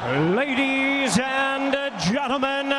Ladies and gentlemen,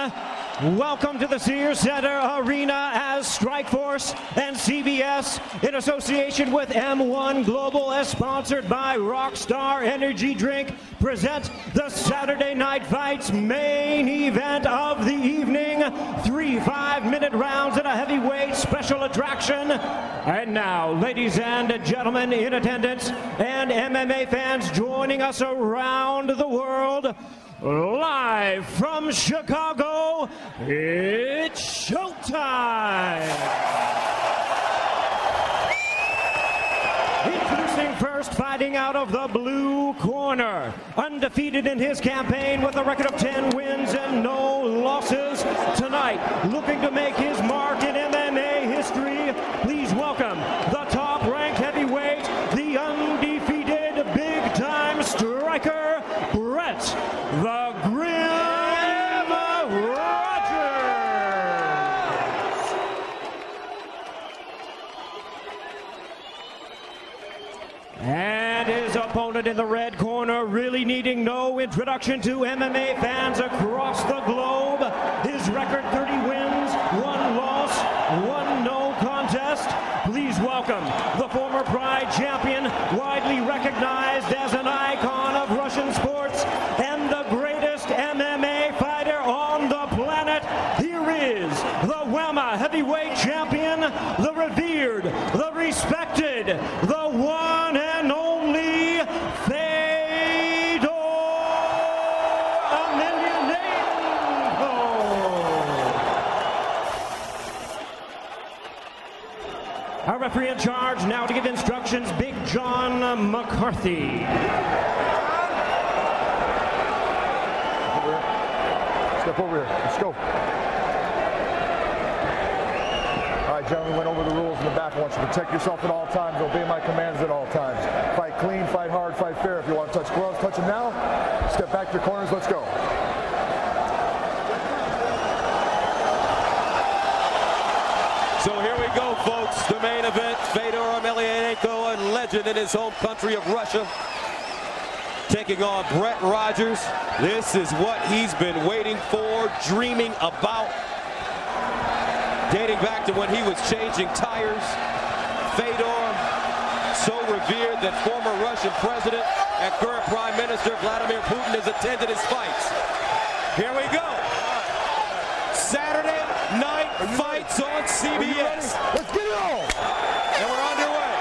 welcome to the Sears Center Arena as Strikeforce and CBS, in association with M1 Global, as sponsored by Rockstar Energy Drink, present the Saturday Night Fights main event of the evening. 3 5-minute rounds and a heavyweight special attraction. And now, ladies and gentlemen in attendance and MMA fans joining us around the world, live from Chicago, it's showtime! Introducing first, fighting out of the blue corner, undefeated in his campaign with a record of 10 wins and no losses. Tonight, looking to make his mark in MMA history, please welcome the top-ranked heavyweight, the undefeated big-time striker, Brett the Grim Rogers. And his opponent in the red corner, really needing no introduction to MMA fans across the globe. His record, 30 wins, 1 loss, 1 no contest. Please welcome the former Pride champion, widely recognized as an icon of Russian sports and the greatest MMA fighter on the planet. Here is the WEMA heavyweight champion, the revered, the respected, the one and only Fedor Emelianenko. Our referee in charge now to give instructions, Big John McCarthy. Step over here. Let's go. All right, gentlemen, we went over the rules in the back. I want you to protect yourself at all times. Obey my commands at all times. Fight clean, fight hard, fight fair. If you want to touch gloves, touch them now. Step back to your corners. Let's go. So here we go, folks. The main event, Fedor Emelianenko, a legend in his home country of Russia, taking on Brett Rogers. This is what he's been waiting for, dreaming about, dating back to when he was changing tires. Fedor, so revered that former Russian president and current Prime Minister Vladimir Putin has attended his fights. Here we go. Saturday Night Fights on CBS. Let's get it on. And we're underway.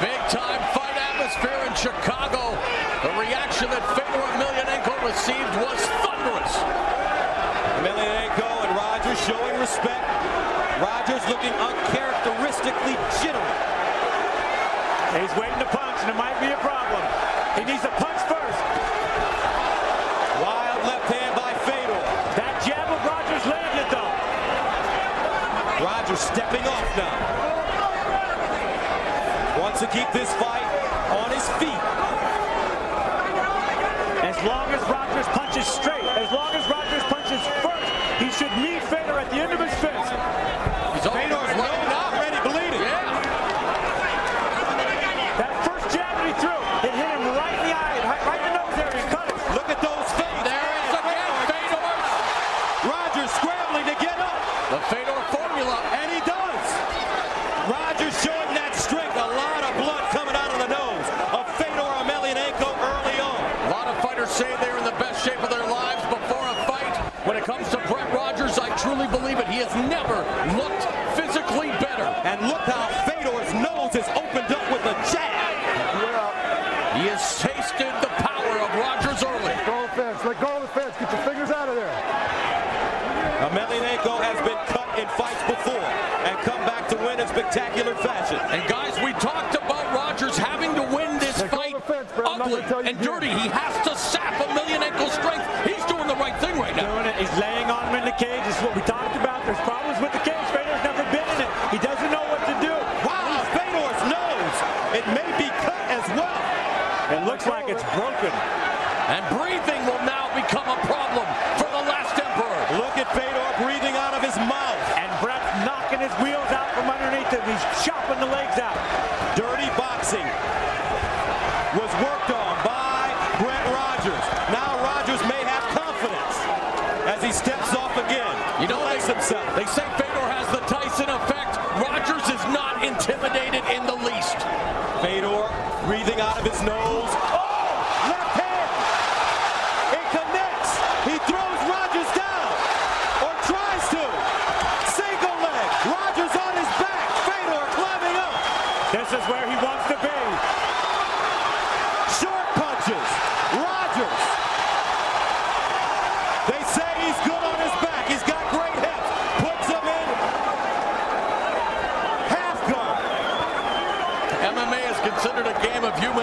Big time fight atmosphere in Chicago. The reaction that Fedor Emelianenko received was thunderous. Emelianenko and Rogers showing respect. Rogers looking uncharacteristically jittery. He's waiting to punch, and it might be a problem. He needs to punch first. Wild left hand by Fedor. That jab of Rogers landed, though. Rogers stepping off now. Wants to keep this fight on his feet. As long as Rogers punches straight, as long as Rogers punches first, he should meet Fedor at the end of his fist. Fedor's already bleeding. Yeah. That first jab that he threw, it hit him right in the eye, right in the nose area, cut it. Look at those feints. There it is again. Fedor. Rogers scrambling to get up. The Fedor formula. And he does. Rogers showing that strength. A lot of blood coming out of the nose of Fedor Emelianenko early on. A lot of fighters say they're in the best shape of their lives before a fight. When it comes to Brett Rogers, I truly believe it. He has never looked physically better. And look how Fedor's nose is opened up with a jab. He has tasted the power of Rogers early. Let go of the fence. Let go of the fence. Get your fingers out of there. Emelianenko has been cut in fights before and come back to win in spectacular fashion. And guys, we talked about Rogers having to win this Let go fight of the fence, bro. I'm not ugly gonna tell you and again. dirty. He has to sap Emelianenko's strength. He's doing the right thing right now. Doing it. He's laying on him in the cage. This is what we talked about. There's problems with the cage. Fedor's never been in it. He doesn't know what to do. Wow, Fedor's nose. It may be cut as well. It looks like it's broken. And breathing will now become a problem for the last emperor. Look at Fedor breathing out of his mouth. And Brett's knocking his wheels out from underneath him. He's chopping the legs out. Dirty boxing was worked on by Brett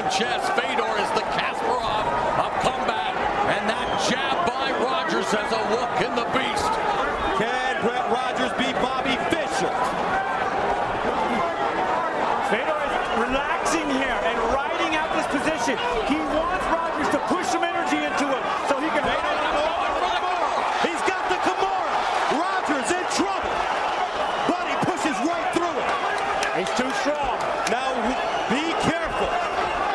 chest. Fedor is the Kasparov of combat, and that jab by Rogers has a look in the beast. Can Brett Rogers beat Bobby Fischer? Fedor is relaxing here and riding out this position. He wants Rogers to push some energy into him so he can ride him. He's got the Kimura. Rogers in trouble, but he pushes right through it. He's too strong. Now, be careful.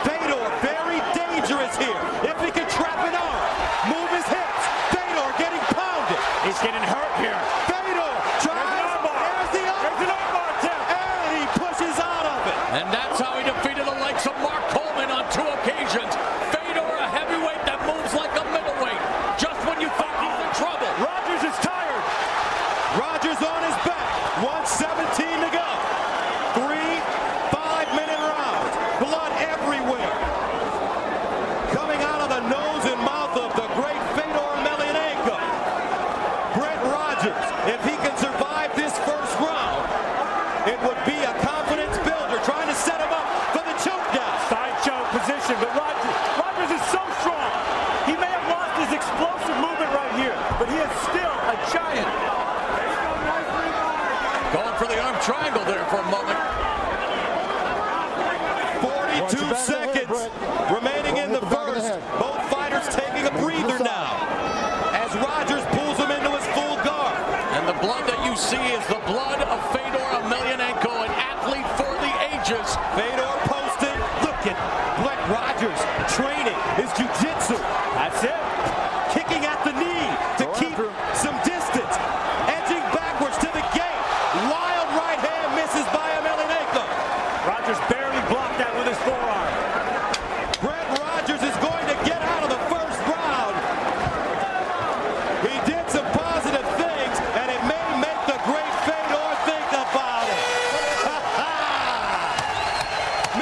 Fedor, very dangerous here. If he can trap an arm, move his hips. Fedor getting pounded. He's getting hurt here. Fedor tries. There's the arm. There's an armbar attempt. And he pushes out of it. And that's how he defeated the likes of Mark Coleman on 2 occasions. Fedor, a heavyweight that moves like a middleweight. Just when you thought he's in trouble. Rogers is tired. Rogers on his back. 1:17 to go. 3 5-minute rounds. Blood everywhere. Coming out of the nose and mouth of the great Fedor Emelianenko. Brett Rogers, if he can survive this first round, it would be a confidence builder trying to set him up for the choke down. Side choke position, but Rogers is so strong. He may have lost his explosive movement right here, but he is still a giant. Going for the arm triangle there for a moment. 42 seconds remaining in the first. Both fighters taking a breather now as Rogers pulls him into his full guard. And the blood that you see is the blood of Fedor Emelianenko, an athlete for the ages. Fedor posted. Look at Brett Rogers training his jiu-jitsu. That's it. Kicking at the knee to keep some distance. Edging backwards to the gate. Wild right hand misses by Emelianenko. Rogers barely blocked that with his forearm. Brett Rogers is going to get out of the first round. He did some positive things, and it may make the great Fedor think about it.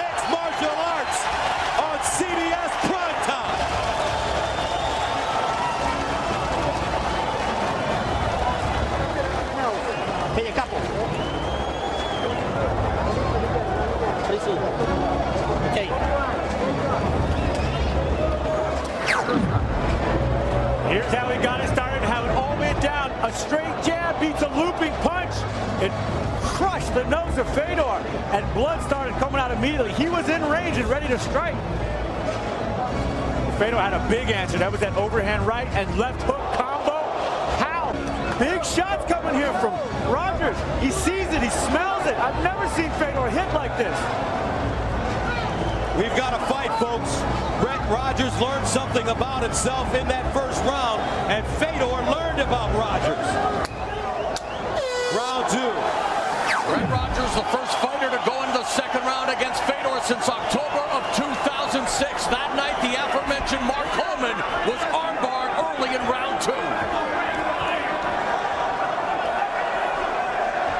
Mixed martial arts on CBS Primetime. Hey, a couple. Okay. Here's how he got it started, how it all went down. A straight jab beats a looping punch. It crushed the nose of Fedor, and blood started coming out immediately. He was in range and ready to strike. Fedor had a big answer. That was that overhand right and left hook combo. How? Big shots coming here from Rogers. He sees it, he smells it. I've never seen Fedor hit like this. We've got a fight, folks. Brett Rogers learned something about himself in that first round, and Fedor learned about Rogers. Round 2. Brett Rogers, the first fighter to go into the second round against Fedor since October of 2006. That night, the aforementioned Mark Coleman was armbarred early in round 2.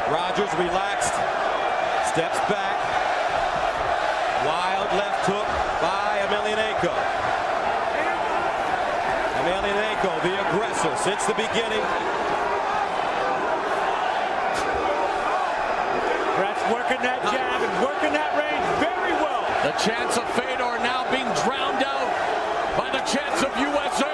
Rogers relaxed, steps back. Wild left hook by Emelianenko. Emelianenko, the aggressor since the beginning. Brett's working that jab and working that range very well. The chance of Fedor now being drowned out by the chance of USA.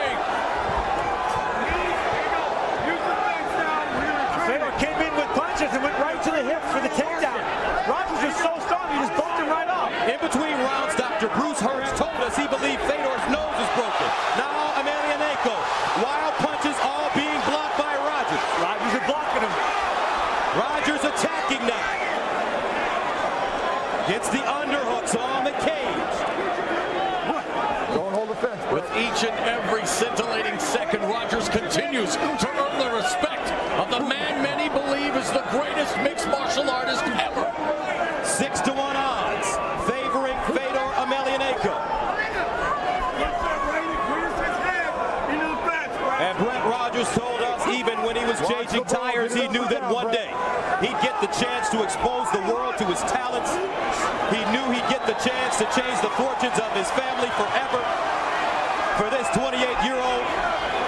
Fedor came in with punches and went right to the hips for the takedown. Rogers is so strong, he just bumped him right off. In between rounds, Dr. Bruce Hurst told us he believed Fedor's nose is broken. Now Emelianenko, wild punches all being blocked by Rogers. Rogers is blocking him. Rogers attacking now. Gets the underhooks on the cage. Don't hold the fence, With each and every scintillating second, Rogers continues to earn the respect of the man many believe is the greatest mixed martial artist ever. 6-1 odds favoring Fedor Emelianenko. And Brett Rogers told us even when he was changing tires, he knew that one day he'd get the chance to expose the world to his talents. He knew he'd get the chance to change the fortunes of his family forever. For this 28-year-old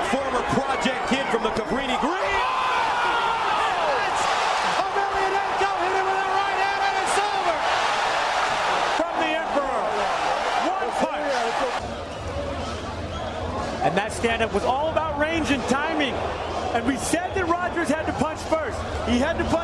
former project kid from the Cabrini Green. Emelianenko hit him with a right hand and it's over. From the Emperor, 1 stand-up was all about range and timing. And we said that Rogers had to punch first. He had to punch